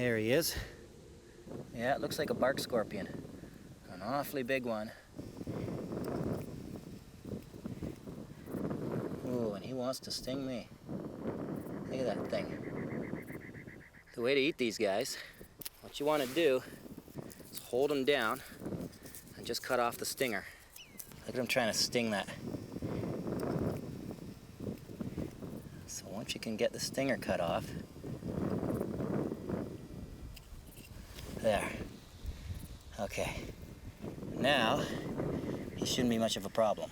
There he is. Yeah, it looks like a bark scorpion. An awfully big one. Ooh, and he wants to sting me. Look at that thing. The way to eat these guys, what you want to do is hold them down and just cut off the stinger. Look at him trying to sting that. So once you can get the stinger cut off, there. Okay. Now, he shouldn't be much of a problem.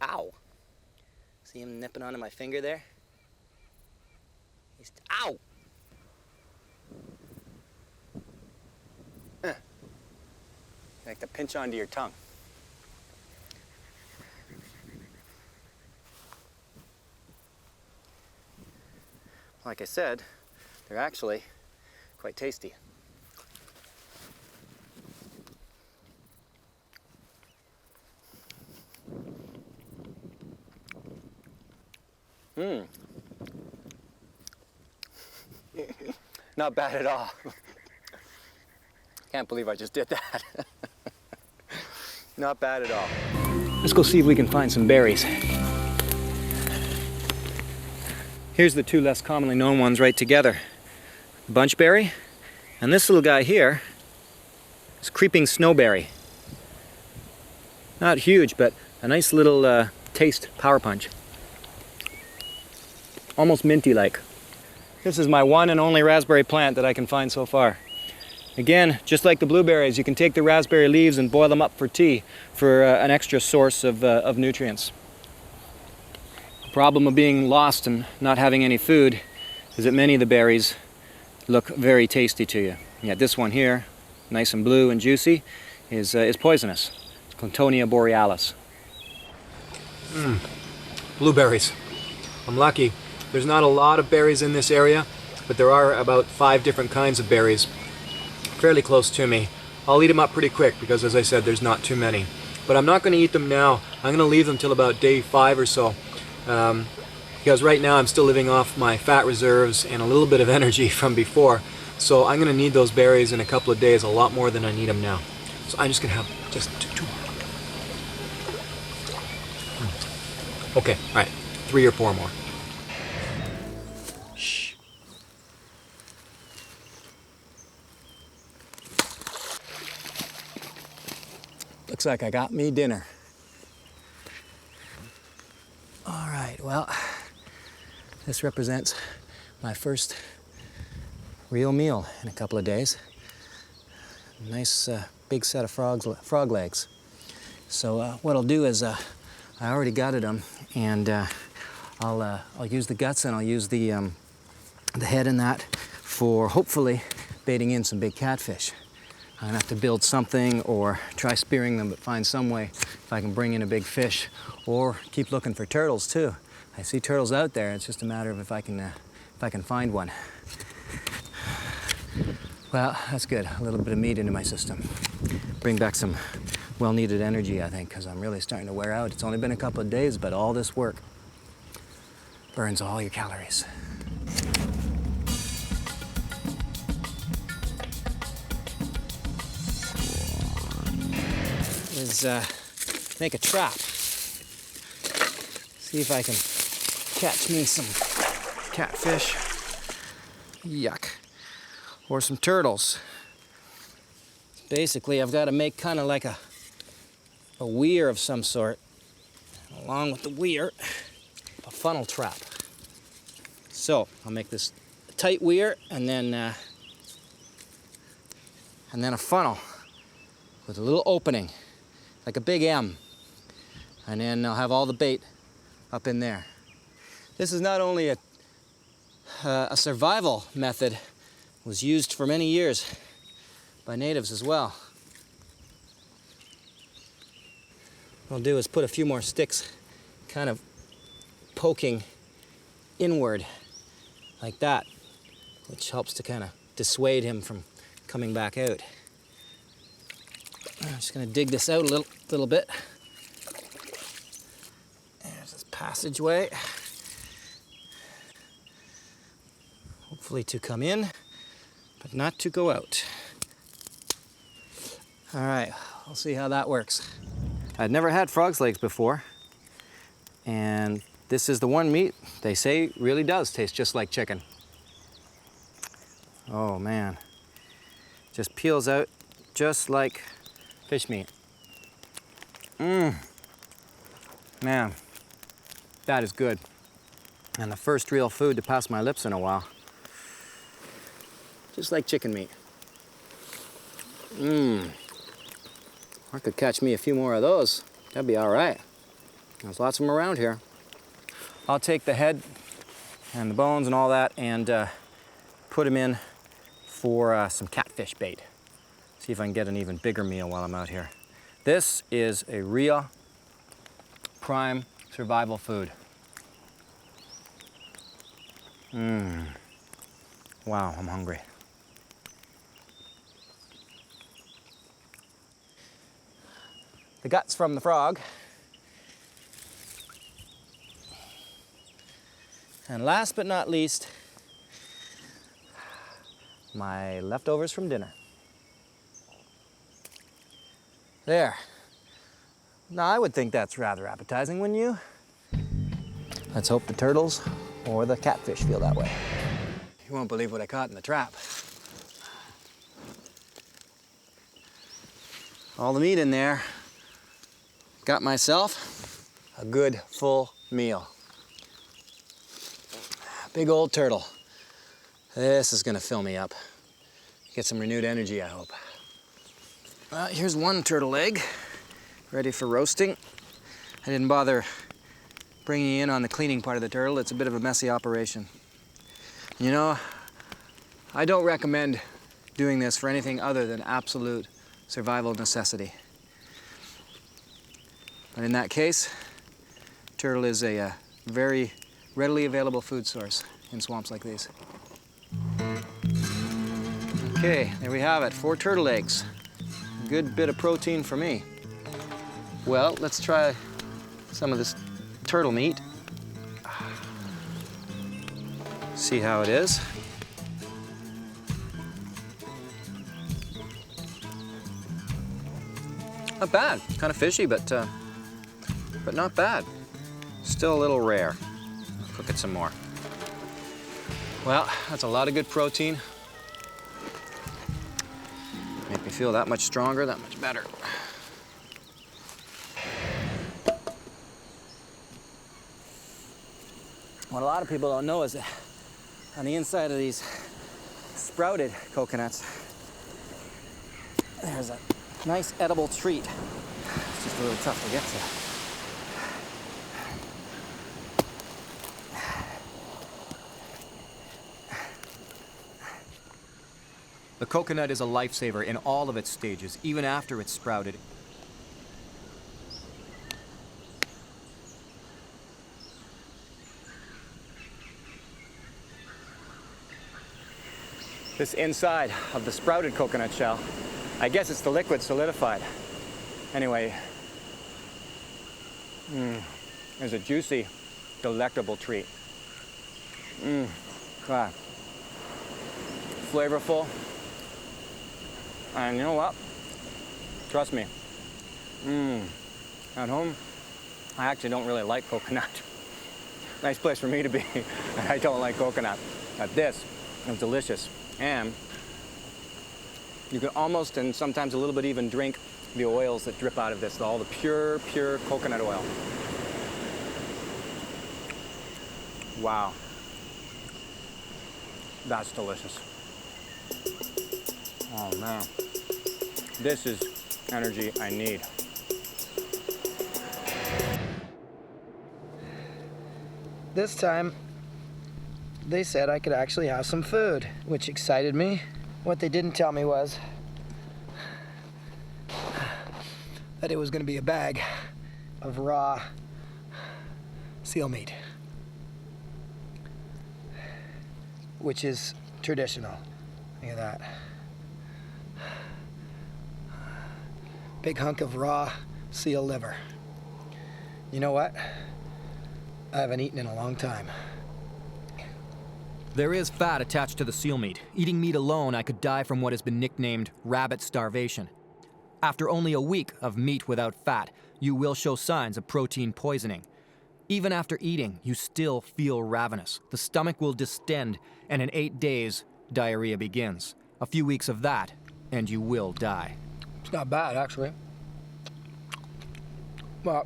Ow! See him nipping onto my finger there? Ow! Like to pinch onto your tongue. Like I said, they're actually quite tasty. Not bad at all. Can't believe I just did that. Not bad at all. Let's go see if we can find some berries. Here's the two less commonly known ones right together. Bunchberry, and this little guy here is creeping snowberry. Not huge, but a nice little taste power punch. Almost minty-like. This is my one and only raspberry plant that I can find so far. Again, just like the blueberries, you can take the raspberry leaves and boil them up for tea for an extra source of nutrients. The problem of being lost and not having any food is that many of the berries look very tasty to you. Yet this one here, nice and blue and juicy, is poisonous. Clintonia borealis. Blueberries. I'm lucky. There's not a lot of berries in this area, but there are about 5 different kinds of berries fairly close to me. I'll eat them up pretty quick because, as I said, there's not too many. But I'm not going to eat them now. I'm going to leave them till about day 5 or so. Because right now I'm still living off my fat reserves and a little bit of energy from before. So I'm going to need those berries in a couple of days, a lot more than I need them now. So I'm just going to have just 2 more. Okay, all right, 3 or 4 more. Shh. Looks like I got me dinner. All right, well, this represents my first real meal in a couple of days. Nice big set of frog legs. So what I'll do is I already gutted them, and I'll use the guts and I'll use the head in that for hopefully baiting in some big catfish. I'm gonna have to build something or try spearing them, but find some way if I can bring in a big fish, or keep looking for turtles too. I see turtles out there. It's just a matter of if I can find one. Well, that's good. A little bit of meat into my system. Bring back some well-needed energy, I think, because I'm really starting to wear out. It's only been a couple of days, but all this work burns all your calories. Is make a trap. See if I can catch me some catfish. Yuck. Or some turtles. Basically, I've got to make kind of like a weir of some sort. Along with the weir, a funnel trap. So I'll make this tight weir and then a funnel with a little opening, like a big M. And then I'll have all the bait up in there. This is not only a survival method, it was used for many years by natives as well. What I'll do is put a few more sticks kind of poking inward like that, which helps to kind of dissuade him from coming back out. I'm just going to dig this out a little bit. There's this passageway. Hopefully to come in, but not to go out. All right, I'll see how that works. I'd never had frog's legs before, and this is the one meat they say really does taste just like chicken. Oh man, just peels out just like fish meat. Man, that is good. And the first real food to pass my lips in a while. Just like chicken meat. I could catch me a few more of those. That'd be all right. There's lots of them around here. I'll take the head and the bones and all that and put them in for some catfish bait. See if I can get an even bigger meal while I'm out here. This is a real prime survival food. Wow, I'm hungry. The guts from the frog. And last but not least, my leftovers from dinner. There. Now I would think that's rather appetizing, wouldn't you? Let's hope the turtles or the catfish feel that way. You won't believe what I caught in the trap. All the meat in there. Got myself a good full meal. Big old turtle. This is gonna fill me up. Get some renewed energy, I hope. Here's one turtle leg, ready for roasting. I didn't bother bringing you in on the cleaning part of the turtle. It's a bit of a messy operation. You know, I don't recommend doing this for anything other than absolute survival necessity. But in that case, turtle is a very readily available food source in swamps like these. Okay, there we have it, 4 turtle eggs. A good bit of protein for me. Well, let's try some of this turtle meat. See how it is. Not bad, kind of fishy, but not bad. Still a little rare. I'll cook it some more. Well, that's a lot of good protein. Make me feel that much stronger, that much better. What a lot of people don't know is that on the inside of these sprouted coconuts, there's a nice edible treat. It's just a little tough to get to. The coconut is a lifesaver in all of its stages, even after it's sprouted. This inside of the sprouted coconut shell, I guess it's the liquid solidified. Anyway, there's a juicy, delectable treat. God. Flavorful. And you know what? Trust me. At home, I actually don't really like coconut. Nice place for me to be. I don't like coconut. But this is delicious. And you can almost, and sometimes a little bit even, drink the oils that drip out of this, all the pure coconut oil. Wow. That's delicious. Oh man. This is energy I need. This time, they said I could actually have some food, which excited me. What they didn't tell me was that it was going to be a bag of raw seal meat, which is traditional. Look at that. Big hunk of raw seal liver. You know what? I haven't eaten in a long time. There is fat attached to the seal meat. Eating meat alone, I could die from what has been nicknamed rabbit starvation. After only a week of meat without fat, you will show signs of protein poisoning. Even after eating, you still feel ravenous. The stomach will distend, and in 8 days, diarrhea begins. A few weeks of that, and you will die. It's not bad, actually. Well,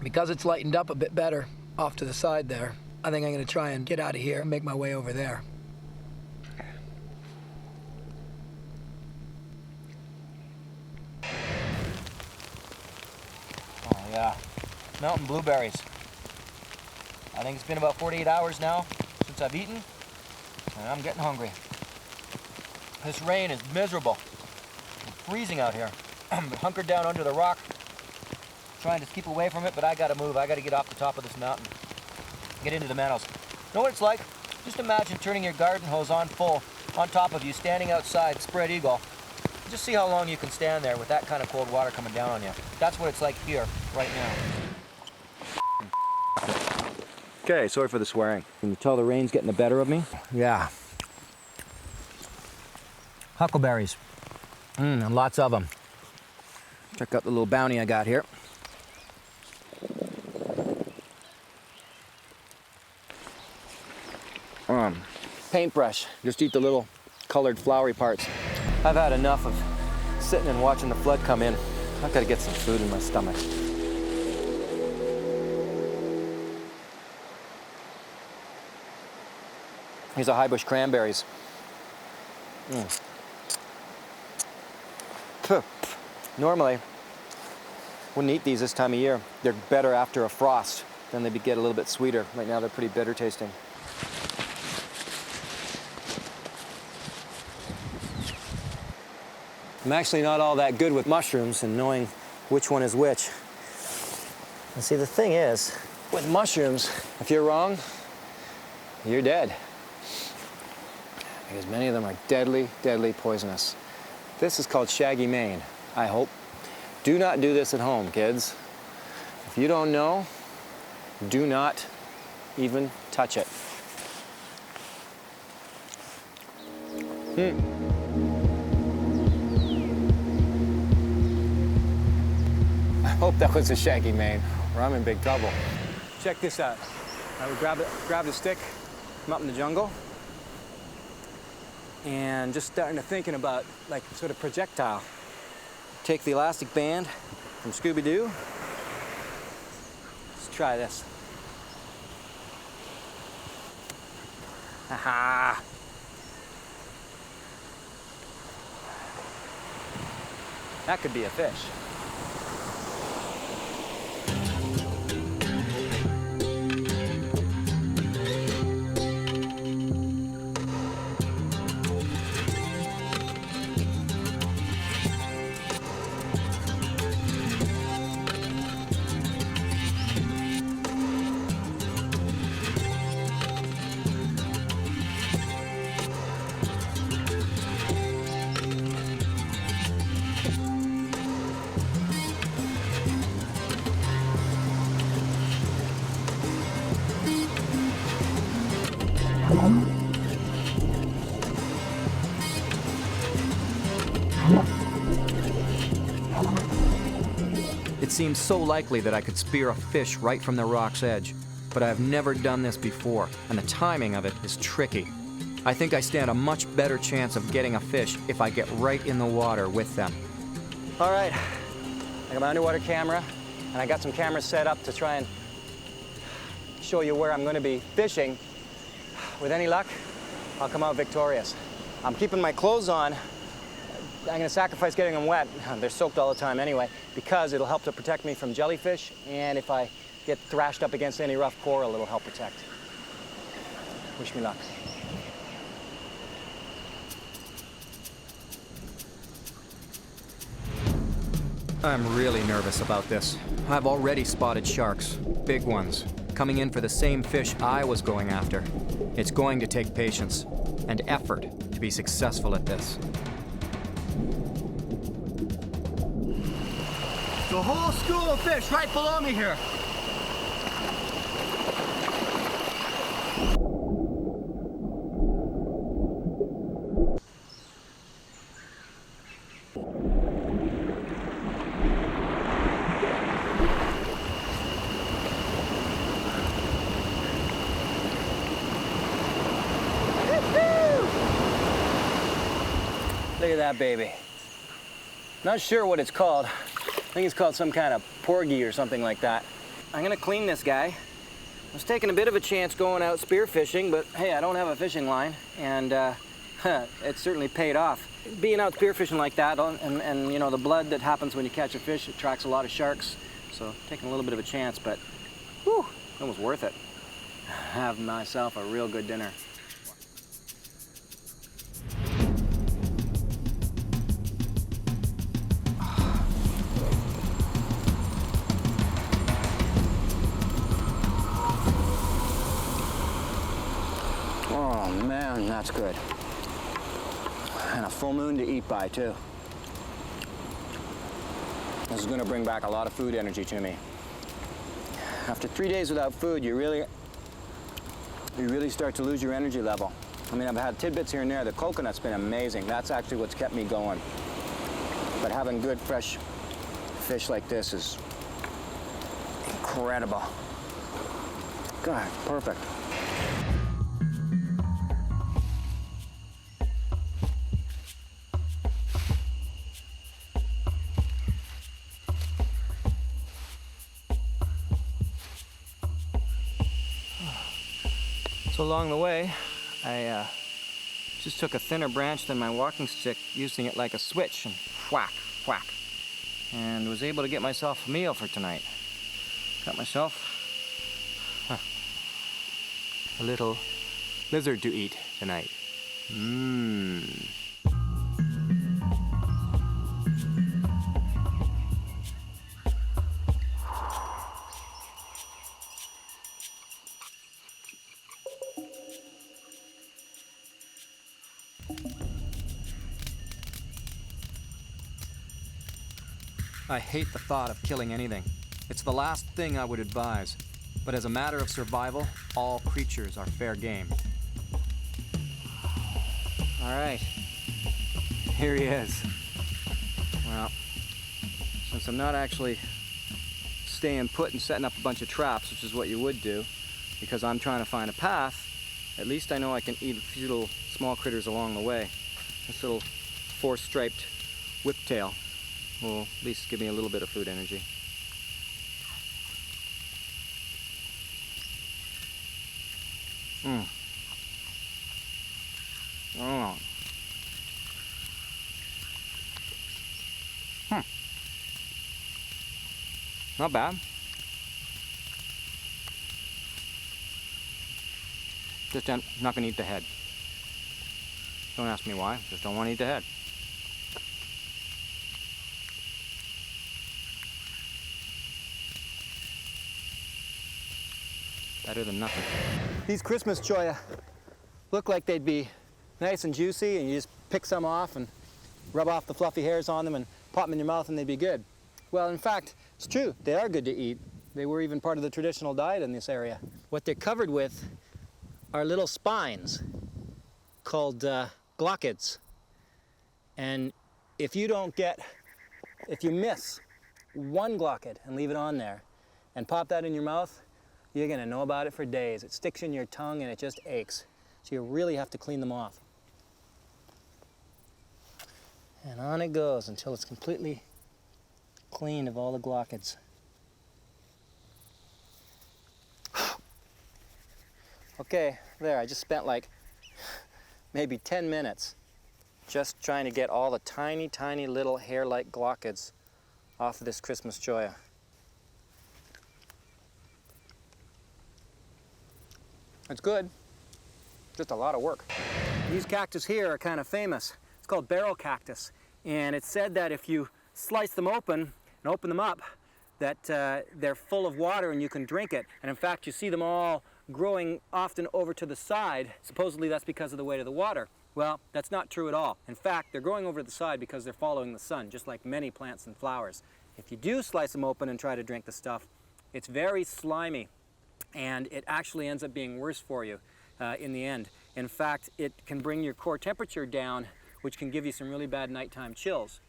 because it's lightened up a bit better off to the side there, I think I'm gonna try and get out of here and make my way over there. Oh, yeah. Mountain blueberries. I think it's been about 48 hours now since I've eaten, and I'm getting hungry. This rain is miserable. It's freezing out here. I'm hunkered down under the rock, trying to keep away from it, but I gotta move. I gotta get off the top of this mountain, get into the meadows. Know what it's like? Just imagine turning your garden hose on full, on top of you, standing outside, spread eagle. Just see how long you can stand there with that kind of cold water coming down on you. That's what it's like here, right now. Okay, sorry for the swearing. Can you tell the rain's getting the better of me? Yeah. Huckleberries. And lots of them. Check out the little bounty I got here. Paintbrush. Just eat the little colored flowery parts. I've had enough of sitting and watching the flood come in. I've got to get some food in my stomach. These are high bush cranberries. Normally, wouldn't eat these this time of year. They're better after a frost. Then they get a little bit sweeter. Right now they're pretty bitter tasting. I'm actually not all that good with mushrooms and knowing which one is which. And see, the thing is, with mushrooms, if you're wrong, you're dead. Because many of them are deadly, deadly poisonous. This is called shaggy mane, I hope. Do not do this at home, kids. If you don't know, do not even touch it. I hope that was a shaggy mane, or I'm in big trouble. Check this out. I would grab the stick, come up in the jungle, and just starting to thinking about like sort of projectile. Take the elastic band from Scooby-Doo. Let's try this. Haha. That could be a fish. It seems so likely that I could spear a fish right from the rock's edge, but I've never done this before, and the timing of it is tricky. I think I stand a much better chance of getting a fish if I get right in the water with them. All right, I got my underwater camera, and I got some cameras set up to try and show you where I'm going to be fishing. With any luck, I'll come out victorious. I'm keeping my clothes on. I'm going to sacrifice getting them wet. They're soaked all the time anyway, because it'll help to protect me from jellyfish, and if I get thrashed up against any rough coral, it'll help protect. Wish me luck. I'm really nervous about this. I've already spotted sharks, big ones, coming in for the same fish I was going after. It's going to take patience and effort to be successful at this. The whole school of fish right below me here. Look at that baby. Not sure what it's called. I think it's called some kind of porgy or something like that. I'm gonna clean this guy. I was taking a bit of a chance going out spearfishing, but hey, I don't have a fishing line, and it certainly paid off. Being out spearfishing like that, and you know, the blood that happens when you catch a fish attracts a lot of sharks, so taking a little bit of a chance, but whew, it was worth it. Have myself a real good dinner. Oh man, that's good. And a full moon to eat by too. This is gonna bring back a lot of food energy to me. After 3 days without food, you really start to lose your energy level. I mean, I've had tidbits here and there. The coconut's been amazing. That's actually what's kept me going. But having good, fresh fish like this is incredible. God, perfect. So along the way, I just took a thinner branch than my walking stick, using it like a switch, and whack, whack. And was able to get myself a meal for tonight. Got myself a little lizard to eat tonight. Mmm. I hate the thought of killing anything. It's the last thing I would advise. But as a matter of survival, all creatures are fair game. All right, here he is. Well, since I'm not actually staying put and setting up a bunch of traps, which is what you would do, because I'm trying to find a path, at least I know I can eat a few little small critters along the way. This little four-striped whiptail will at least give me a little bit of food energy. Oh. Not bad. Just not gonna eat the head. Don't ask me why, just don't want to eat the head. Better than nothing. These Christmas cholla look like they'd be nice and juicy, and you just pick some off and rub off the fluffy hairs on them and pop them in your mouth and they'd be good. Well, in fact, it's true. They are good to eat. They were even part of the traditional diet in this area. What they're covered with are little spines called glochids. And if you miss one glochid and leave it on there and pop that in your mouth, you're gonna know about it for days. It sticks in your tongue and it just aches. So you really have to clean them off. And on it goes until it's completely clean of all the glochids. Okay, there, I just spent like maybe 10 minutes just trying to get all the tiny, tiny little hair-like glochids off of this Christmas cholla. It's good, just a lot of work. These cactus here are kind of famous. It's called barrel cactus, and it's said that if you slice them open and open them up, that they're full of water and you can drink it. And in fact, you see them all growing often over to the side. Supposedly that's because of the weight of the water. Well, that's not true at all. In fact, they're growing over to the side because they're following the sun, just like many plants and flowers. If you do slice them open and try to drink the stuff, it's very slimy, and it actually ends up being worse for you in the end. In fact, it can bring your core temperature down, which can give you some really bad nighttime chills.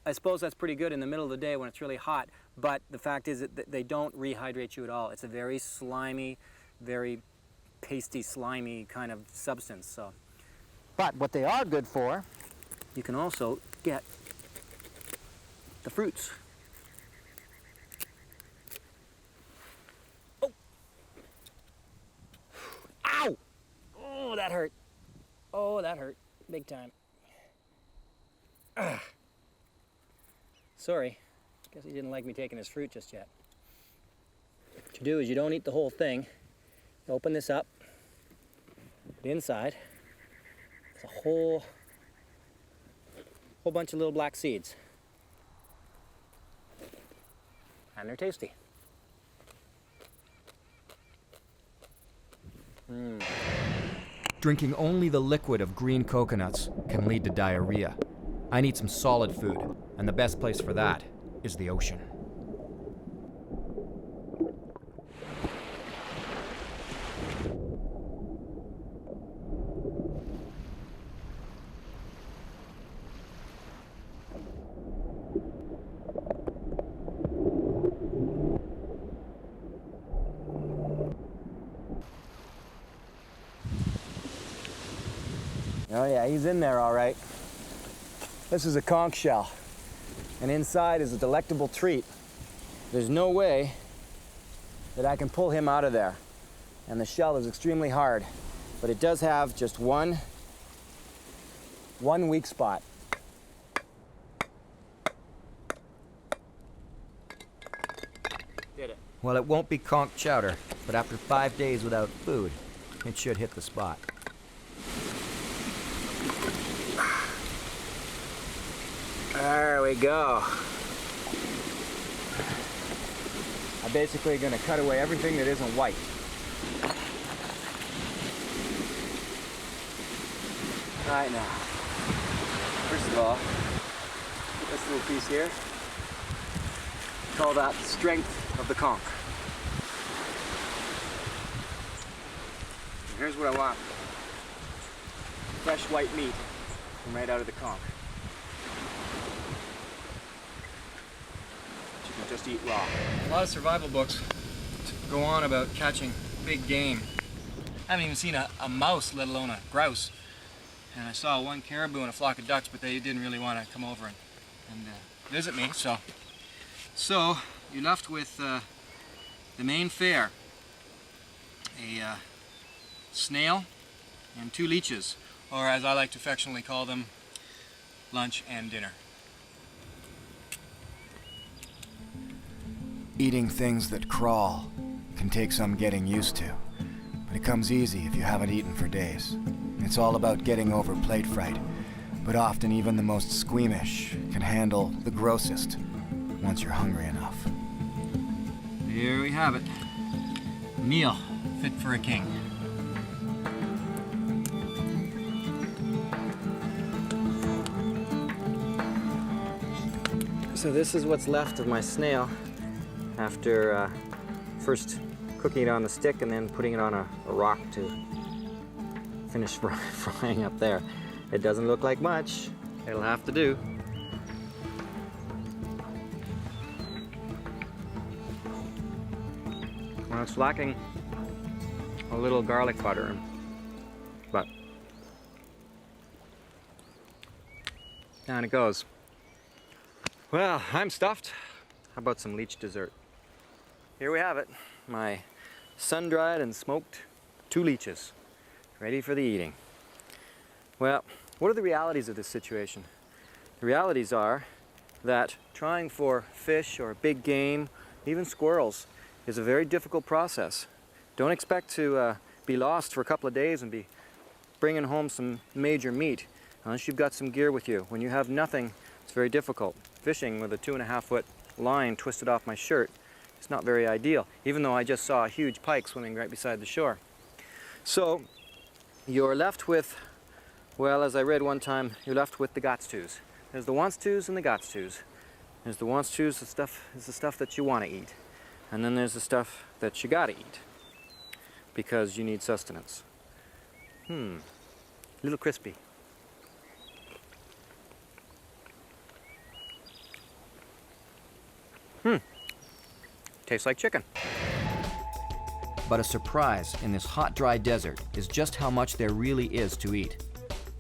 I suppose that's pretty good in the middle of the day when it's really hot, but the fact is that they don't rehydrate you at all. It's a very slimy, very pasty, slimy kind of substance. So, but what they are good for you can also get the fruits. Oh! Ow! Oh, that hurt. Oh, that hurt. Big time. Ah. Sorry. Guess he didn't like me taking his fruit just yet. What you do is you don't eat the whole thing. You open this up. The inside is a whole bunch of little black seeds. And they're tasty. Drinking only the liquid of green coconuts can lead to diarrhea. I need some solid food, and the best place for that is the ocean. Oh yeah, he's in there all right. This is a conch shell, and inside is a delectable treat. There's no way that I can pull him out of there, and the shell is extremely hard, but it does have just one weak spot. Did it. Well, it won't be conch chowder, but after 5 days without food, it should hit the spot. There we go. I'm basically going to cut away everything that isn't white. All right, now, first of all, this little piece here, call that the strength of the conch. And here's what I want. Fresh white meat from right out of the conch. Just eat raw. A lot of survival books go on about catching big game. I haven't even seen a mouse, let alone a grouse. And I saw one caribou and a flock of ducks, but they didn't really want to come over and visit me. So you're left with the main fare, a snail and 2 leeches, or as I like to affectionately call them, lunch and dinner. Eating things that crawl can take some getting used to, but it comes easy if you haven't eaten for days. It's all about getting over plate fright, but often even the most squeamish can handle the grossest once you're hungry enough. Here we have it. A meal fit for a king. So this is what's left of my snail after first cooking it on the stick and then putting it on a rock to finish frying up there. It doesn't look like much. It'll have to do. Well, it's lacking a little garlic butter, but down it goes. Well, I'm stuffed. How about some leech dessert? Here we have it, my sun-dried and smoked 2 leeches, ready for the eating. Well, what are the realities of this situation? The realities are that trying for fish or big game, even squirrels, is a very difficult process. Don't expect to be lost for a couple of days and be bringing home some major meat unless you've got some gear with you. When you have nothing, it's very difficult. Fishing with a 2.5-foot line twisted off my shirt, it's not very ideal, even though I just saw a huge pike swimming right beside the shore. So you're left with, well, as I read one time, you're left with the gots-tos. There's the wants-tos and the gots-tos. There's the wants-tos, the stuff that you want to eat. And then there's the stuff that you gotta eat because you need sustenance. A little crispy. Tastes like chicken. But a surprise in this hot, dry desert is just how much there really is to eat.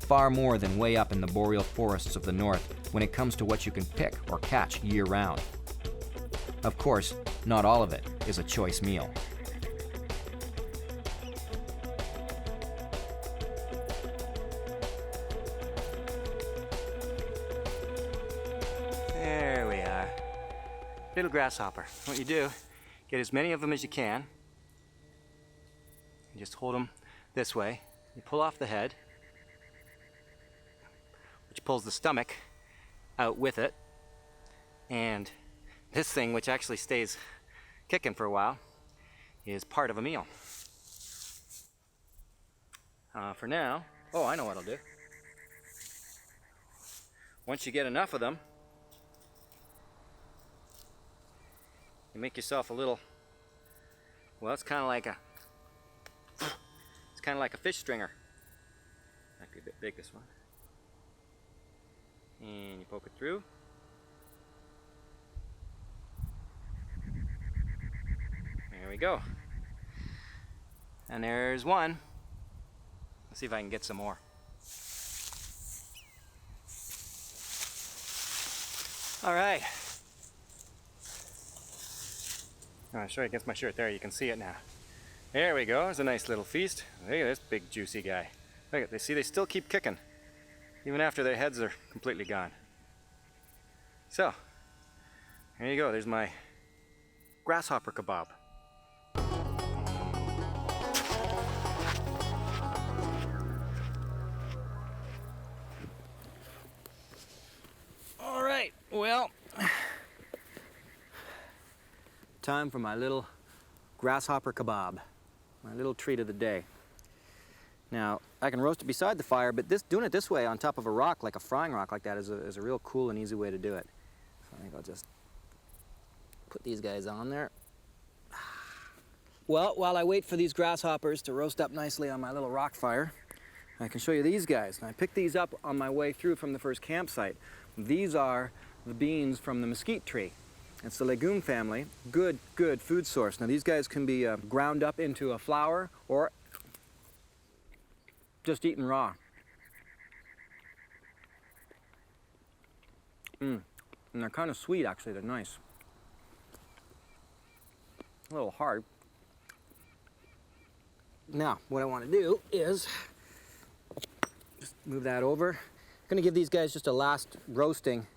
far more than way up in the boreal forests of the north when it comes to what you can pick or catch year-round. Of course, not all of it is a choice meal. There we are. Little grasshopper. What you do, get as many of them as you can. You just hold them this way. You pull off the head, which pulls the stomach out with it. And this thing, which actually stays kicking for a while, is part of a meal. For now, oh, I know what I'll do. Once you get enough of them, you make yourself a little, well, it's kind of like a fish stringer. Might be a bit big, this one. And you poke it through. There we go. And there's one. Let's see if I can get some more. All right. I'll show you against my shirt. There, you can see it now. There we go. There's a nice little feast. Look at this big juicy guy. Look at, they still keep kicking, even after their heads are completely gone. So, there you go. There's my grasshopper kebab. All right, well, time for my little grasshopper kebab, my little treat of the day. Now, I can roast it beside the fire, but doing it this way on top of a rock, like a frying rock like that, is a real cool and easy way to do it. So I think I'll just put these guys on there. Well, while I wait for these grasshoppers to roast up nicely on my little rock fire, I can show you these guys. And I picked these up on my way through from the first campsite. These are the beans from the mesquite tree. It's the legume family. Good food source. Now these guys can be ground up into a flour or just eaten raw. And they're kind of sweet, actually. They're nice. A little hard. Now, what I want to do is just move that over. I'm going to give these guys just a last roasting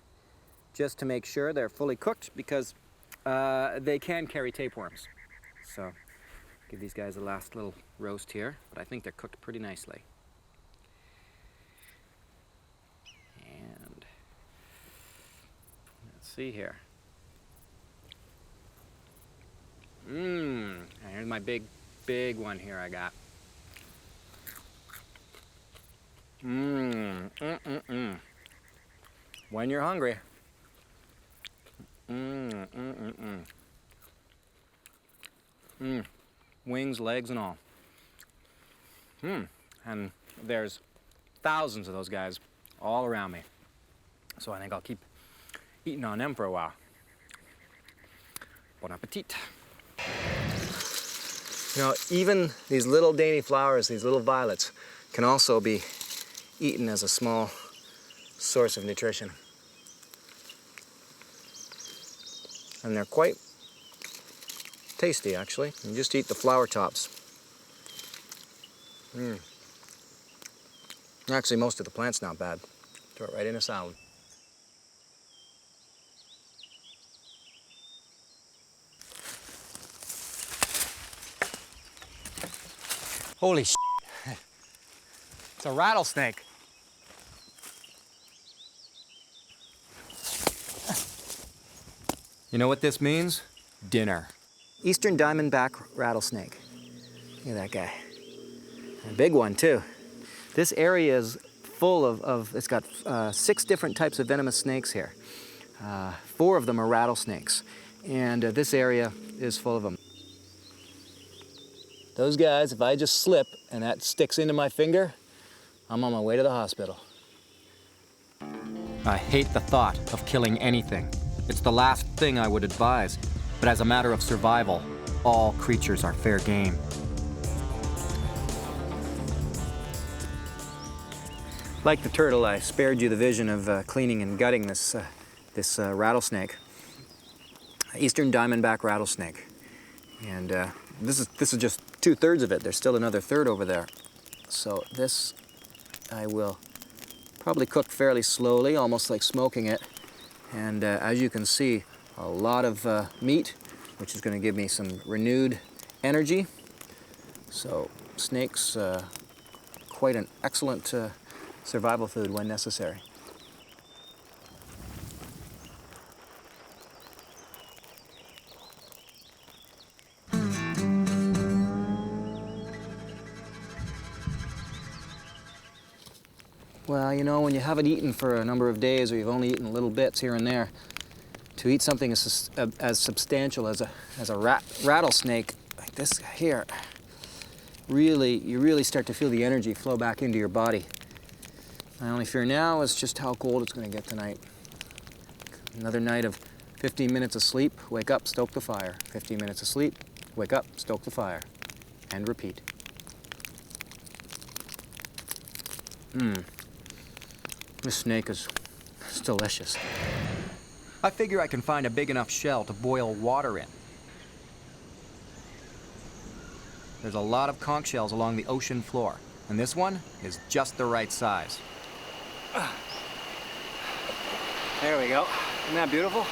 just to make sure they're fully cooked, because they can carry tapeworms. So, give these guys a last little roast here, but I think they're cooked pretty nicely. And let's see here. And here's my big one here I got. When you're hungry. Wings, legs, and all. And there's thousands of those guys all around me. So I think I'll keep eating on them for a while. Bon appetit. You know, even these little dainty flowers, these little violets, can also be eaten as a small source of nutrition. And they're quite tasty, actually. You just eat the flower tops. Actually, most of the plant's not bad. Throw it right in a salad. Holy shit. It's a rattlesnake. You know what this means? Dinner. Eastern diamondback rattlesnake. Look at that guy. A big one, too. This area is full of it's got 6 different types of venomous snakes here. 4 of them are rattlesnakes. And this area is full of them. Those guys, if I just slip and that sticks into my finger, I'm on my way to the hospital. I hate the thought of killing anything. It's the last thing I would advise. But as a matter of survival, all creatures are fair game. Like the turtle, I spared you the vision of cleaning and gutting this rattlesnake, eastern diamondback rattlesnake. And this is just 2/3 of it. There's still another third over there. So this I will probably cook fairly slowly, almost like smoking it. And as you can see, a lot of meat, which is going to give me some renewed energy. So snakes, quite an excellent survival food when necessary. Well, you know, when you haven't eaten for a number of days, or you've only eaten little bits here and there, to eat something as substantial as a rattlesnake like this here, you really start to feel the energy flow back into your body. My only fear now is just how cold it's going to get tonight. Another night of 15 minutes of sleep, wake up, stoke the fire. 15 minutes of sleep, wake up, stoke the fire, and repeat. This snake is delicious. I figure I can find a big enough shell to boil water in. There's a lot of conch shells along the ocean floor, and this one is just the right size. There we go. Isn't that beautiful?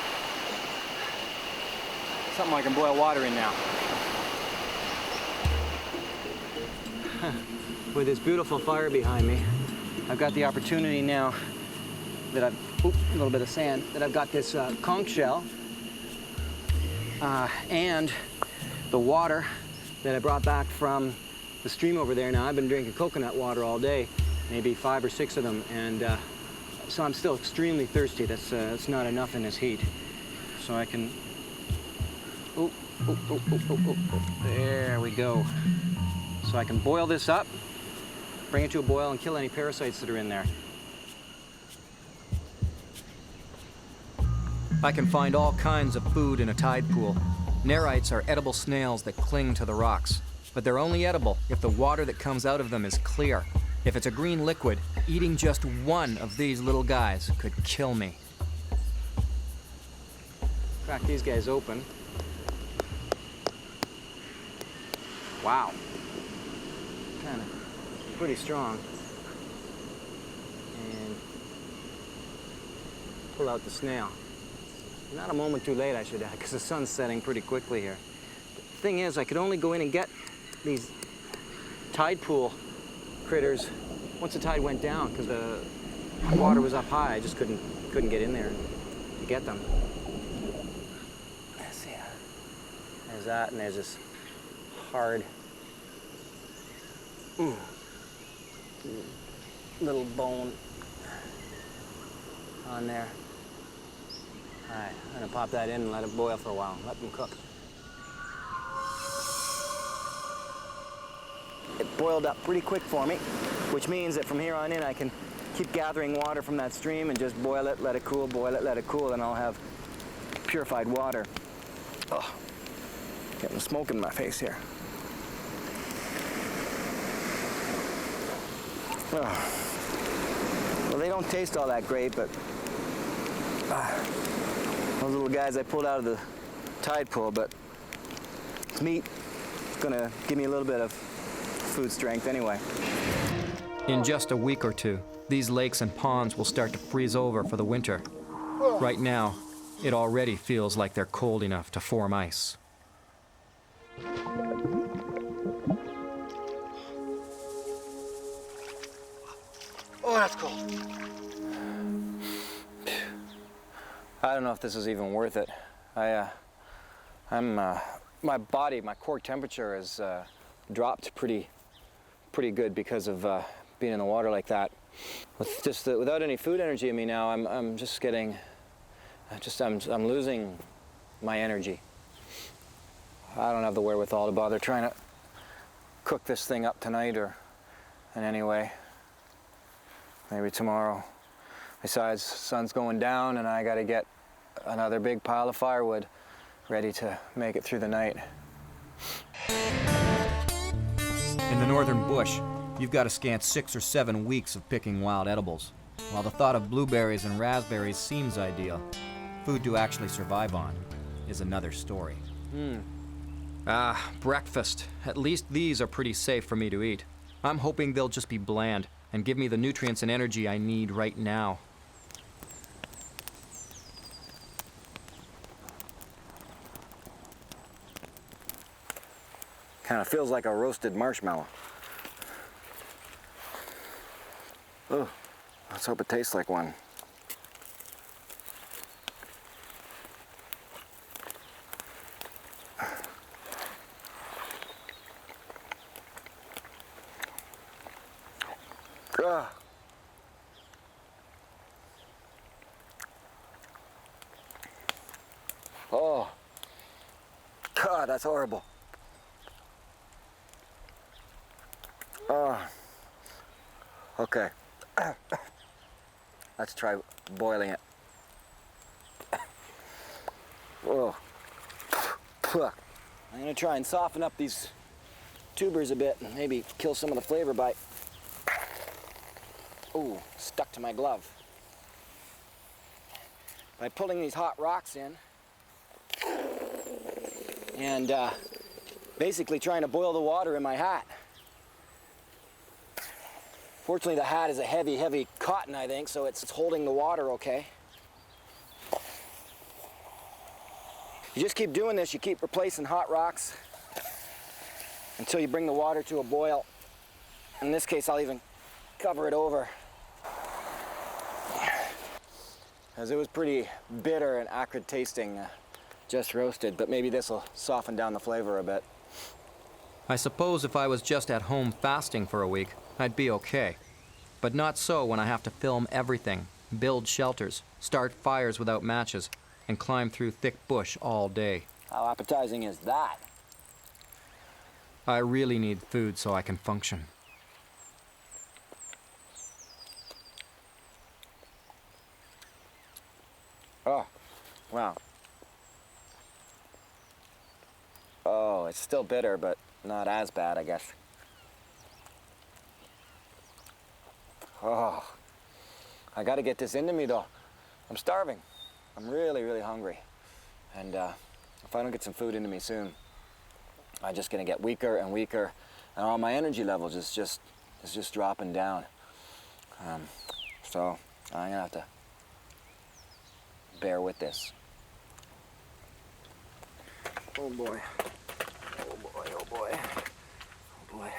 Something I can boil water in now. With this beautiful fire behind me, I've got the opportunity now that a little bit of sand, that I've got this conch shell and the water that I brought back from the stream over there. Now, I've been drinking coconut water all day, maybe 5 or 6 of them, and so I'm still extremely thirsty. That's not enough in this heat. So I can, there we go. So I can boil this up, bring it to a boil, and kill any parasites that are in there. I can find all kinds of food in a tide pool. Nerites are edible snails that cling to the rocks, but they're only edible if the water that comes out of them is clear. If it's a green liquid, eating just one of these little guys could kill me. Crack these guys open. Wow. Kind of pretty strong. And pull out the snail. Not a moment too late, I should add, because the sun's setting pretty quickly here. The thing is, I could only go in and get these tide pool critters once the tide went down, because the water was up high. I just couldn't get in there to get them. Let's see. There's that, and there's this hard little bone on there. All right, I'm gonna pop that in and let it boil for a while. Let them cook. It boiled up pretty quick for me, which means that from here on in I can keep gathering water from that stream and just boil it, let it cool, boil it, let it cool, and I'll have purified water. Oh, getting the smoke in my face here. Oh. Well, they don't taste all that great, but those little guys I pulled out of the tide pool, but it's meat. It's gonna give me a little bit of food strength anyway. In just a week or two, these lakes and ponds will start to freeze over for the winter. Right now, it already feels like they're cold enough to form ice. Oh, that's cold. I don't know if this is even worth it. My body, my core temperature has dropped pretty good because of being in the water like that. Without any food energy in me now, I'm just getting, I'm losing my energy. I don't have the wherewithal to bother trying to cook this thing up tonight or in any way. Maybe tomorrow. Besides, sun's going down and I gotta get another big pile of firewood ready to make it through the night. In the northern bush, You've got a scant 6 or 7 weeks of picking wild edibles. While the thought of blueberries and raspberries seems ideal, food to actually survive on is another story. Breakfast. At least these are pretty safe for me to eat. I'm hoping they'll just be bland and give me the nutrients and energy I need right now. Kind of feels like a roasted marshmallow. Oh, let's hope it tastes like one. Oh, God, that's horrible. Okay. Let's try boiling it. Whoa. I'm gonna try and soften up these tubers a bit and maybe kill some of the flavor by... Ooh, stuck to my glove. By pulling these hot rocks in and basically trying to boil the water in my hat. Fortunately, the hat is a heavy cotton, I think, so it's holding the water okay. You just keep doing this, you keep replacing hot rocks until you bring the water to a boil. In this case, I'll even cover it over, as it was pretty bitter and acrid tasting, just roasted, but maybe this will soften down the flavor a bit. I suppose if I was just at home fasting for a week, I'd be okay. But not so when I have to film everything, build shelters, start fires without matches, and climb through thick bush all day. How appetizing is that? I really need food so I can function. Oh, wow. Oh, it's still bitter, but not as bad, I guess. Oh, I gotta get this into me though. I'm starving. I'm really hungry. And if I don't get some food into me soon, I'm just gonna get weaker and weaker, and all my energy levels is just dropping down. So I'm gonna have to bear with this. Oh boy. Oh boy, oh boy. Oh boy.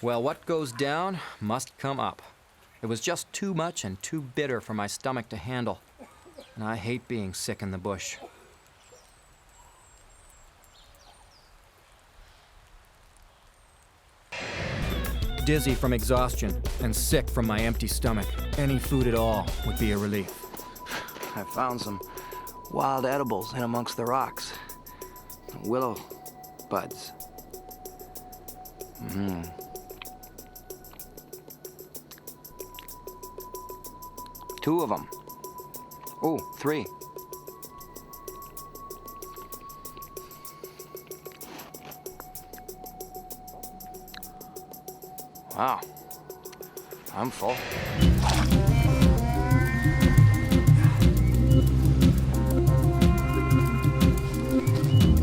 Well, what goes down must come up. It was just too much and too bitter for my stomach to handle. And I hate being sick in the bush. Dizzy from exhaustion and sick from my empty stomach. Any food at all would be a relief. I found some wild edibles in amongst the rocks. Willow buds. Two of them. Oh, 3. Wow. I'm full.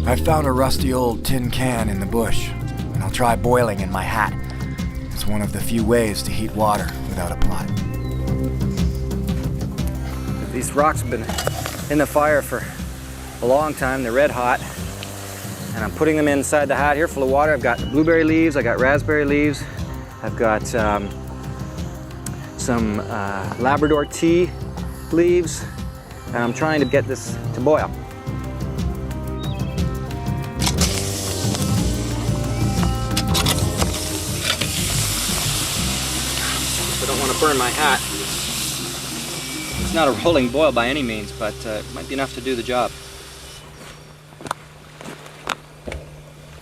I found a rusty old tin can in the bush, and I'll try boiling in my hat. It's one of the few ways to heat water without a pot. These rocks have been in the fire for a long time. They're red hot. And I'm putting them inside the hat here full of water. I've got blueberry leaves, I got raspberry leaves, I've got some Labrador tea leaves, and I'm trying to get this to boil. I don't want to burn my hat. It's not a rolling boil by any means, but it might be enough to do the job.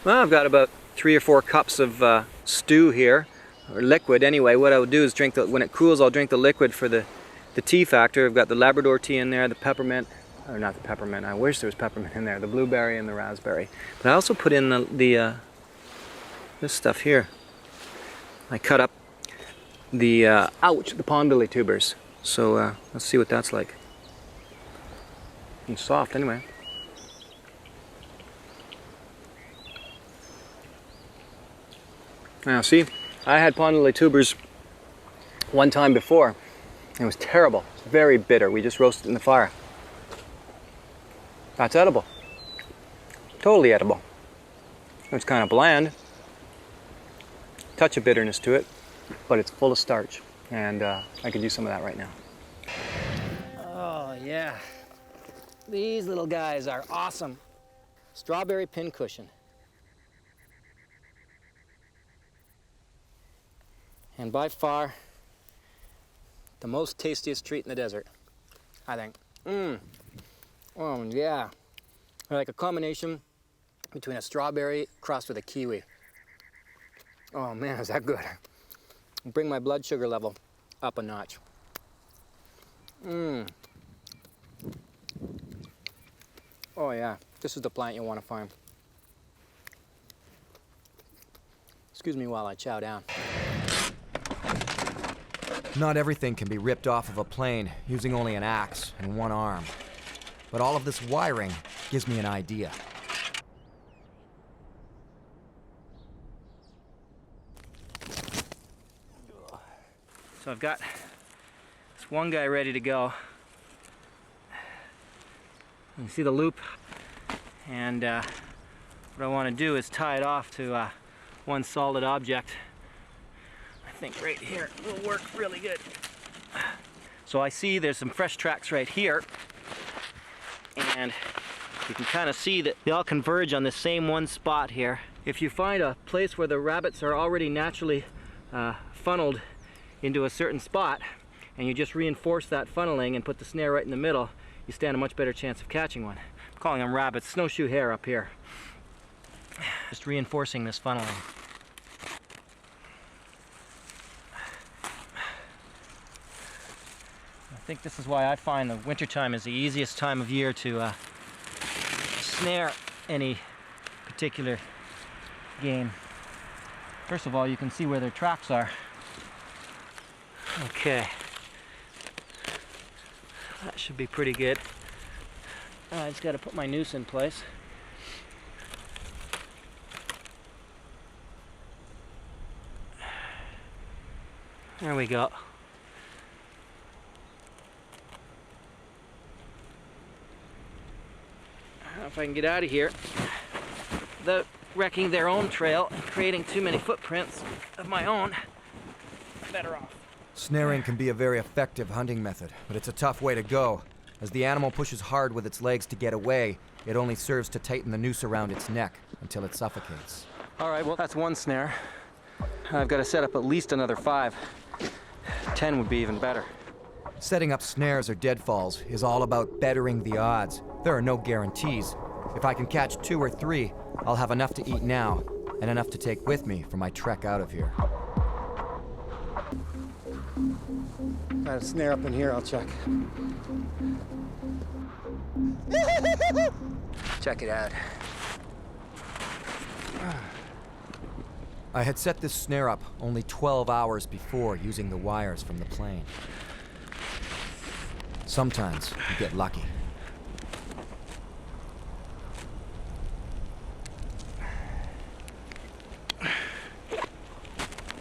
Well, I've got about 3 or 4 cups of stew here, or liquid anyway. What I would do is drink when it cools, I'll drink the liquid for the tea factor. I've got the Labrador tea in there, the peppermint, or not the peppermint, I wish there was peppermint in there, the blueberry and the raspberry. But I also put in this stuff here, I cut up the the pond lily tubers. So let's see what that's like. It's soft anyway. Now see, I had pond lily tubers one time before. It was terrible. It's very bitter. We just roasted it in the fire. That's edible. Totally edible. It's kind of bland. Touch of bitterness to it, but it's full of starch. And I could use some of that right now. Oh, yeah. These little guys are awesome. Strawberry pincushion. And by far, the most tastiest treat in the desert, I think. Oh, yeah. They're like a combination between a strawberry crossed with a kiwi. Oh man, is that good. Bring my blood sugar level up a notch. Oh yeah, this is the plant you want to farm. Excuse me while I chow down. Not everything can be ripped off of a plane using only an axe and one arm. But all of this wiring gives me an idea. So I've got this one guy ready to go. You see the loop, and what I want to do is tie it off to one solid object. I think right here will work really good. So I see there's some fresh tracks right here, and you can kind of see that they all converge on the same one spot here. If you find a place where the rabbits are already naturally funneled into a certain spot, and you just reinforce that funneling and put the snare right in the middle, you stand a much better chance of catching one. I'm calling them rabbits, snowshoe hare up here. Just reinforcing this funneling. I think this is why I find the wintertime is the easiest time of year to snare any particular game. First of all, you can see where their tracks are. Okay, that should be pretty good. I just got to put my noose in place. There we go. I don't know if I can get out of here without wrecking their own trail and creating too many footprints of my own. Better off. Snaring can be a very effective hunting method, but it's a tough way to go. As the animal pushes hard with its legs to get away, it only serves to tighten the noose around its neck until it suffocates. All right, well, that's one snare. I've got to set up at least another 5. 10 would be even better. Setting up snares or deadfalls is all about bettering the odds. There are no guarantees. If I can catch 2 or 3, I'll have enough to eat now, and enough to take with me for my trek out of here. Got a snare up in here, I'll check. Check it out. I had set this snare up only 12 hours before using the wires from the plane. Sometimes you get lucky.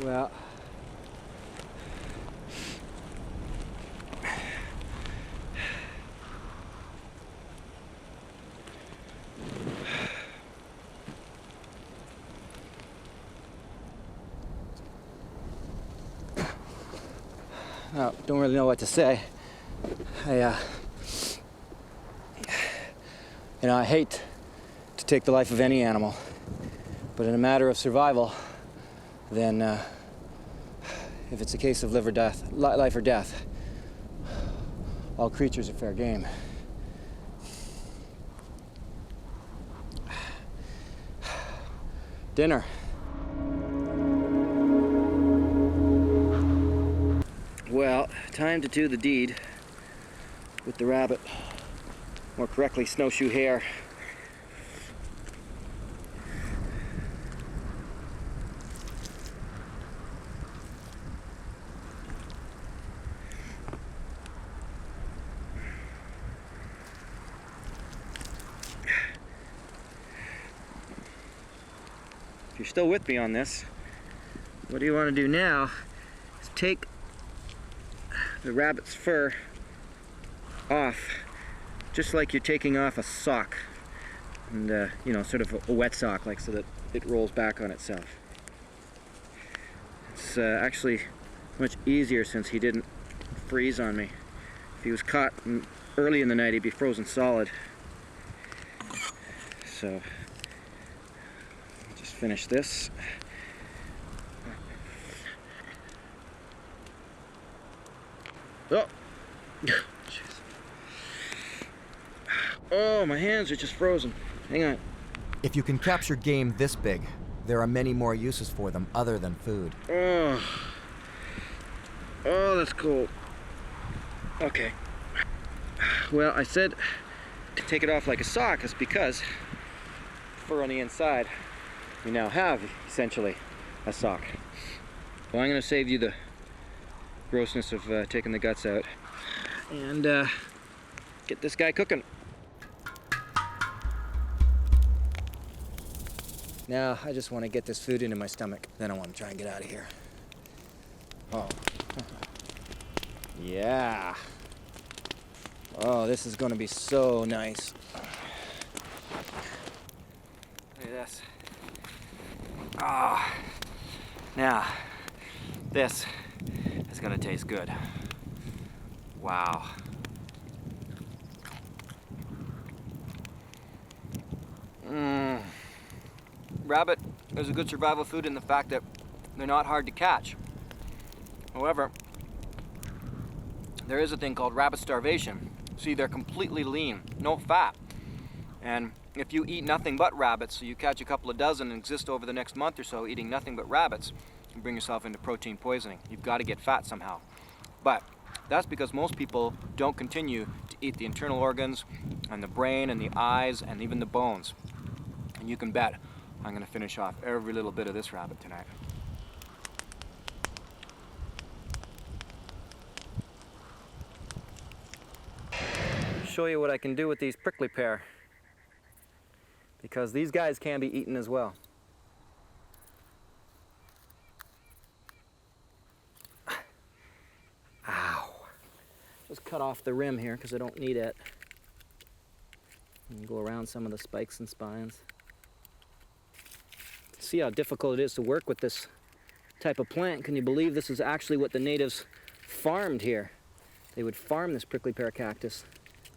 Well, I don't really know what to say. I hate to take the life of any animal, but in a matter of survival, then if it's a case of life or death, all creatures are fair game. Dinner. Well, time to do the deed with the rabbit. More correctly, snowshoe hare. still with me on this, what you want to do now is take the rabbit's fur off, just like you're taking off a sock, and you know, sort of a wet sock, like, so that it rolls back on itself. It's actually much easier since he didn't freeze on me. If he was caught early in the night, he'd be frozen solid. So, just finish this. Oh! Jeez. Oh, my hands are just frozen. Hang on. If you can capture game this big, there are many more uses for them other than food. Oh. Oh, that's cold. Okay. Well, I said to take it off like a sock is because fur on the inside, we now have essentially a sock. Well, I'm going to save you the grossness of taking the guts out and get this guy cooking. Now, I just want to get this food into my stomach. Then I want to try and get out of here. Oh. Yeah. Oh, this is going to be so nice. Look at this. Ah. Now, this is going to taste good. Wow. Rabbit is a good survival food in the fact that they're not hard to catch. However, there is a thing called rabbit starvation. See, they're completely lean, no fat. And if you eat nothing but rabbits, so you catch a couple of dozen and exist over the next month or so eating nothing but rabbits, you bring yourself into protein poisoning. You've got to get fat somehow. But that's because most people don't continue to eat the internal organs and the brain and the eyes and even the bones. And you can bet I'm going to finish off every little bit of this rabbit tonight. Show you what I can do with these prickly pear, because these guys can be eaten as well. Ow. Just cut off the rim here because I don't need it. And go around some of the spikes and spines. See how difficult it is to work with this type of plant. Can you believe this is actually what the natives farmed here? They would farm this prickly pear cactus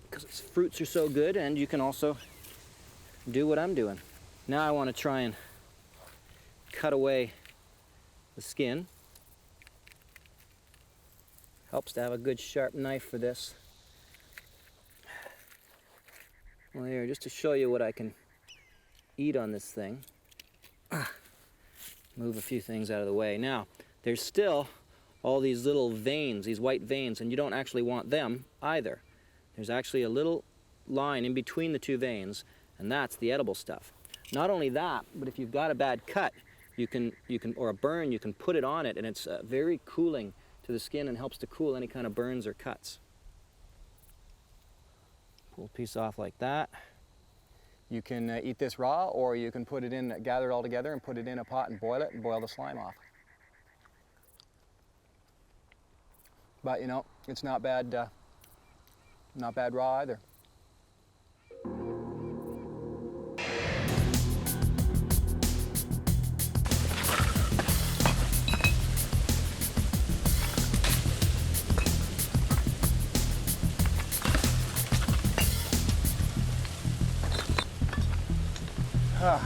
because its fruits are so good, and you can also do what I'm doing. Now I want to try and cut away the skin. Helps to have a good sharp knife for this. Well, here, just to show you what I can eat on this thing. Move a few things out of the way. Now, there's still all these little veins, these white veins, and you don't actually want them either. There's actually a little line in between the two veins, and that's the edible stuff. Not only that, but if you've got a bad cut, you can, or a burn, you can put it on it, and it's very cooling to the skin and helps to cool any kind of burns or cuts. Pull a piece off like that. You can eat this raw, or you can put it in, gather it all together and put it in a pot and boil it and boil the slime off. But you know, it's not bad raw either. Oh,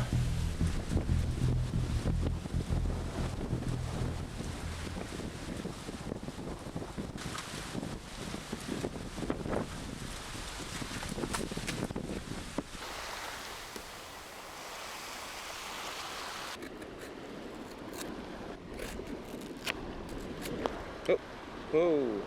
whoa.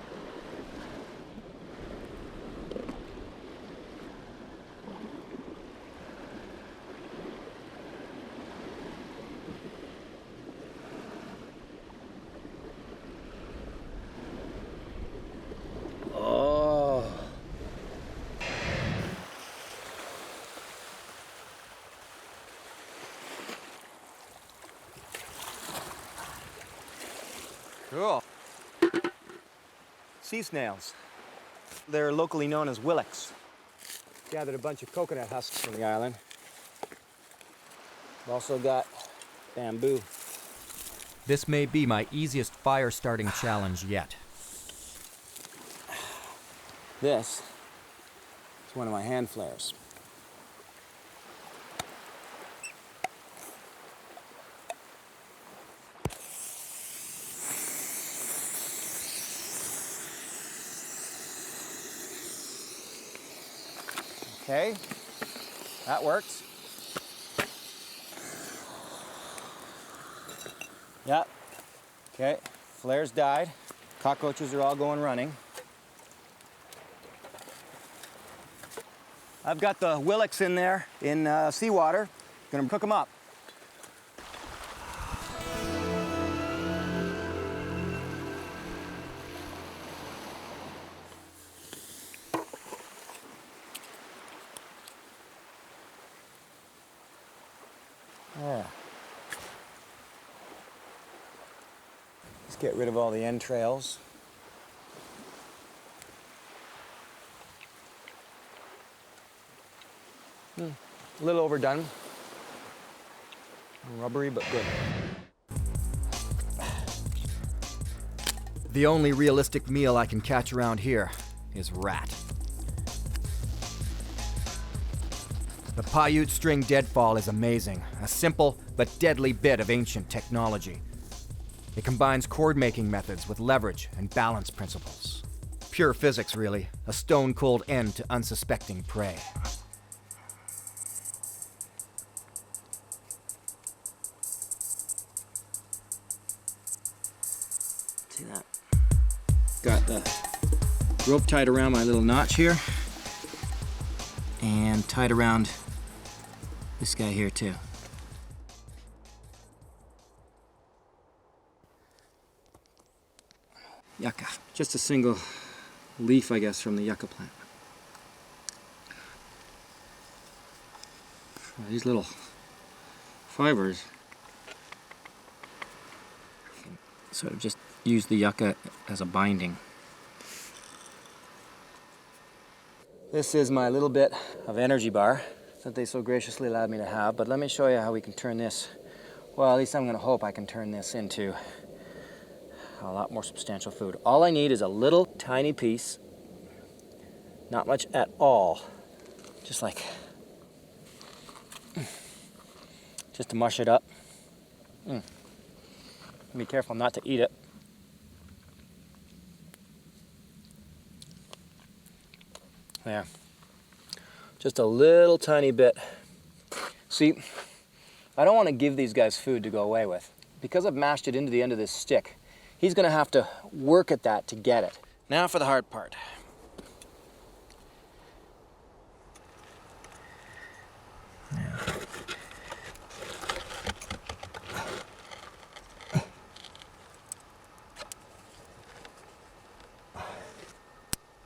Oh. Cool. Sea snails. They're locally known as willets. Gathered a bunch of coconut husks from the island. We've also got bamboo. This may be my easiest fire starting challenge yet. This is one of my hand flares. Okay, that works. Yep. Okay, flares died. Cockroaches are all going running. I've got the willets in there in seawater. Gonna cook them up. Yeah. Let's get rid of all the entrails. A little overdone. Rubbery, but good. The only realistic meal I can catch around here is rat. The Paiute string deadfall is amazing, a simple but deadly bit of ancient technology. It combines chord-making methods with leverage and balance principles. Pure physics, really, a stone-cold end to unsuspecting prey. See that? Got the rope tied around my little notch here and tied around this guy here too. Yucca. Just a single leaf, I guess, from the yucca plant. These little fibers sort of just use the yucca as a binding. This is my little bit of energy bar that they so graciously allowed me to have, but let me show you how we can turn this, well, at least I'm gonna hope I can turn this into a lot more substantial food. All I need is a little tiny piece, not much at all, just like, just to mush it up. Be careful not to eat it. There. Just a little tiny bit. See, I don't want to give these guys food to go away with. Because I've mashed it into the end of this stick, he's going to have to work at that to get it. Now for the hard part.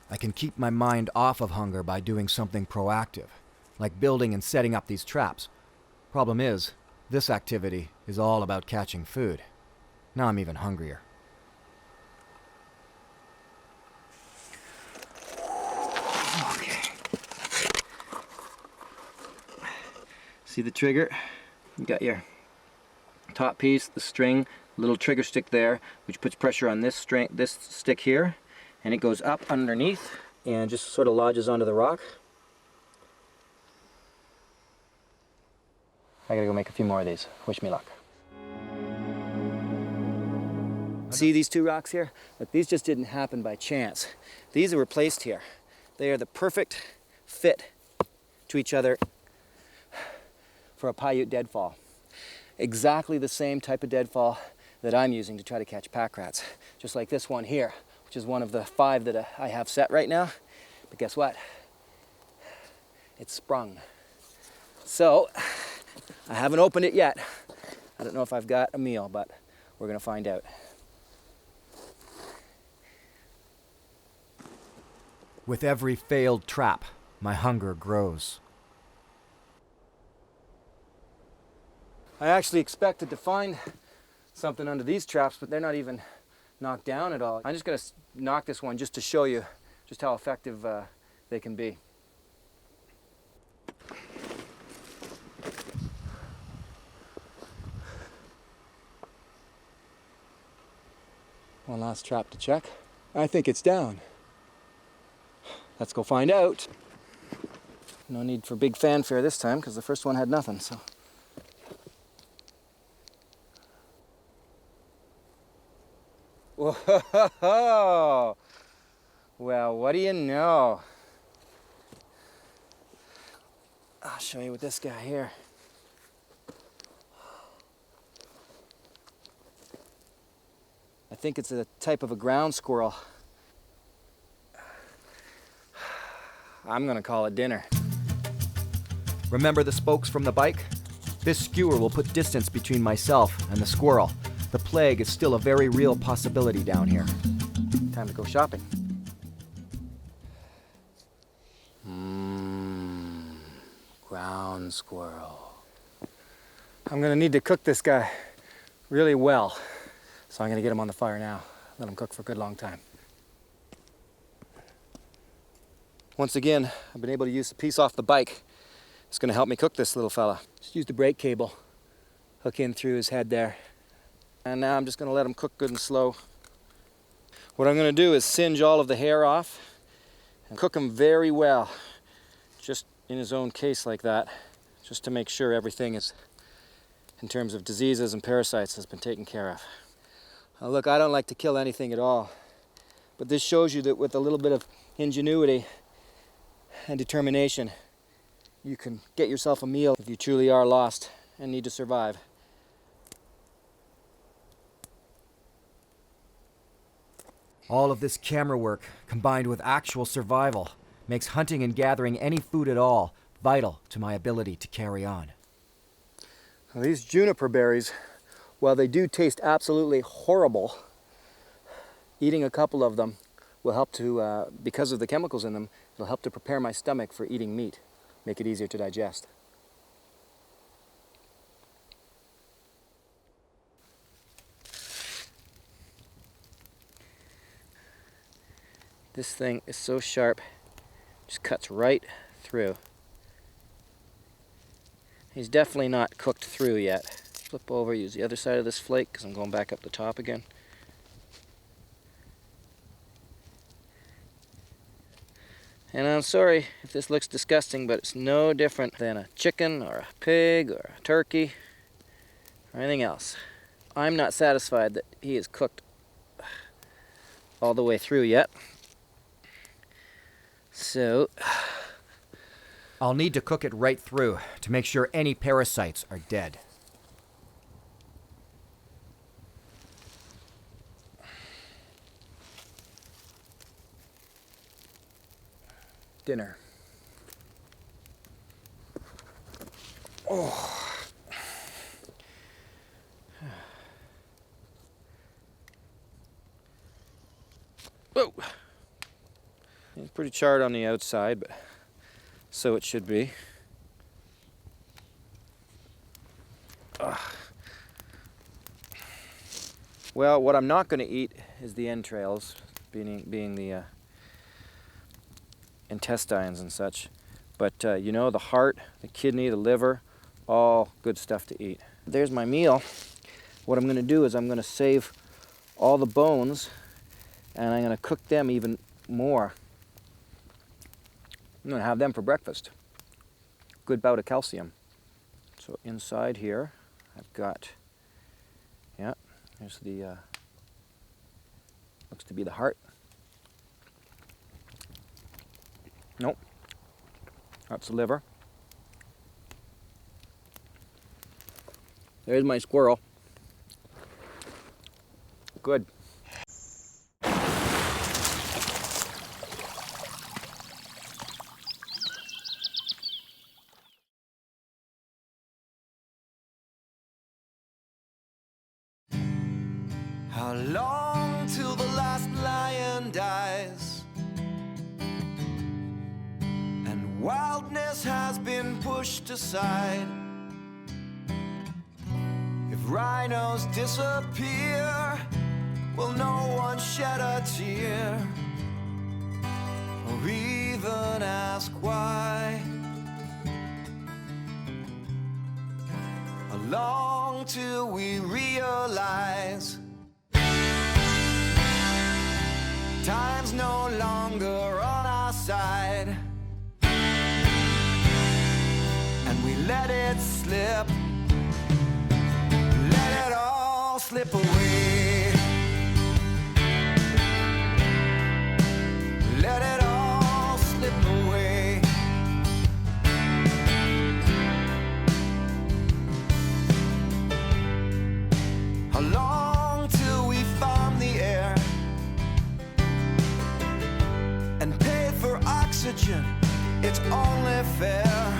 I can keep my mind off of hunger by doing something proactive, like building and setting up these traps. Problem is, this activity is all about catching food. Now I'm even hungrier. Okay. See the trigger? You got your top piece, the string, little trigger stick there, which puts pressure on this string, this stick here, and it goes up underneath and just sort of lodges onto the rock. I gotta go make a few more of these. Wish me luck. See these two rocks here? Look, these just didn't happen by chance. These were placed here. They are the perfect fit to each other for a Paiute deadfall. Exactly the same type of deadfall that I'm using to try to catch pack rats. Just like this one here, which is one of the 5 that I have set right now. But guess what? It's sprung. So, I haven't opened it yet. I don't know if I've got a meal, but we're gonna find out. With every failed trap, my hunger grows. I actually expected to find something under these traps, but they're not knocked down at all. I'm just gonna knock this one just to show you just how effective they can be. One last trap to check. I think it's down. Let's go find out. No need for big fanfare this time because the first one had nothing, so. Whoa! Well, what do you know? I'll show you with this guy here. I think it's a type of a ground squirrel. I'm gonna call it dinner. Remember the spokes from the bike? This skewer will put distance between myself and the squirrel. The plague is still a very real possibility down here. Time to go shopping. Ground squirrel. I'm gonna need to cook this guy really well. So I'm gonna get him on the fire now. Let him cook for a good long time. Once again, I've been able to use the piece off the bike. It's gonna help me cook this little fella. Just use the brake cable, hook in through his head there. And now I'm just gonna let him cook good and slow. What I'm gonna do is singe all of the hair off and cook him very well. Just in his own case like that, just to make sure everything is, in terms of diseases and parasites, has been taken care of. Now look, I don't like to kill anything at all, but this shows you that with a little bit of ingenuity and determination, you can get yourself a meal if you truly are lost and need to survive. All of this camera work, combined with actual survival, makes hunting and gathering any food at all vital to my ability to carry on. Now, these juniper berries, while they do taste absolutely horrible, eating a couple of them will help to, because of the chemicals in them, it'll help to prepare my stomach for eating meat, make it easier to digest. This thing is so sharp, just cuts right through. He's definitely not cooked through yet. Flip over, use the other side of this flake because I'm going back up the top again. And I'm sorry if this looks disgusting, but it's no different than a chicken or a pig or a turkey or anything else. I'm not satisfied that he is cooked all the way through yet. So I'll need to cook it right through to make sure any parasites are dead. dinner. Oh. Whoa. It's pretty charred on the outside, but so it should be. Ugh. Well, what I'm not going to eat is the entrails, being the intestines and such. But you know, the heart, the kidney, the liver, all good stuff to eat. There's my meal. What I'm going to do is I'm going to save all the bones and I'm going to cook them even more. I'm going to have them for breakfast. Good bout of calcium. So inside here, I've got, yeah, here's the, looks to be the heart. Nope, that's the liver. There's my squirrel. Good. How long till the last lion dies and wildness has been pushed aside? If rhinos disappear will no one shed a tear or even ask why. Along till we realize time's no longer on our side, and we let it slip, let it all slip away, let it all slip away. How long till we farm the air and pay for oxygen? It's only fair.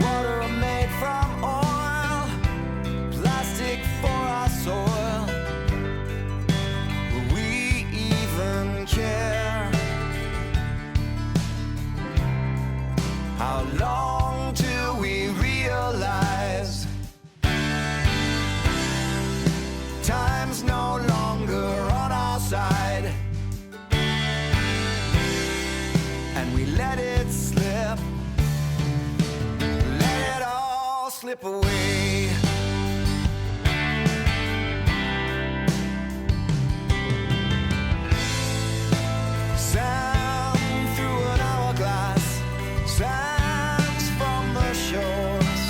Water made from oil, plastic for our soil. Will we even care? How long till we realize time's no longer on our side, and we let it slip, let it all slip away. Sand through an hourglass, sands from the shores.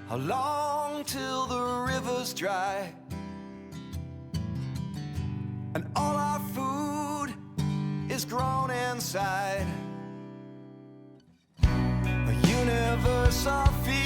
How long till the river's dry and all our food is grown inside? A universe of fear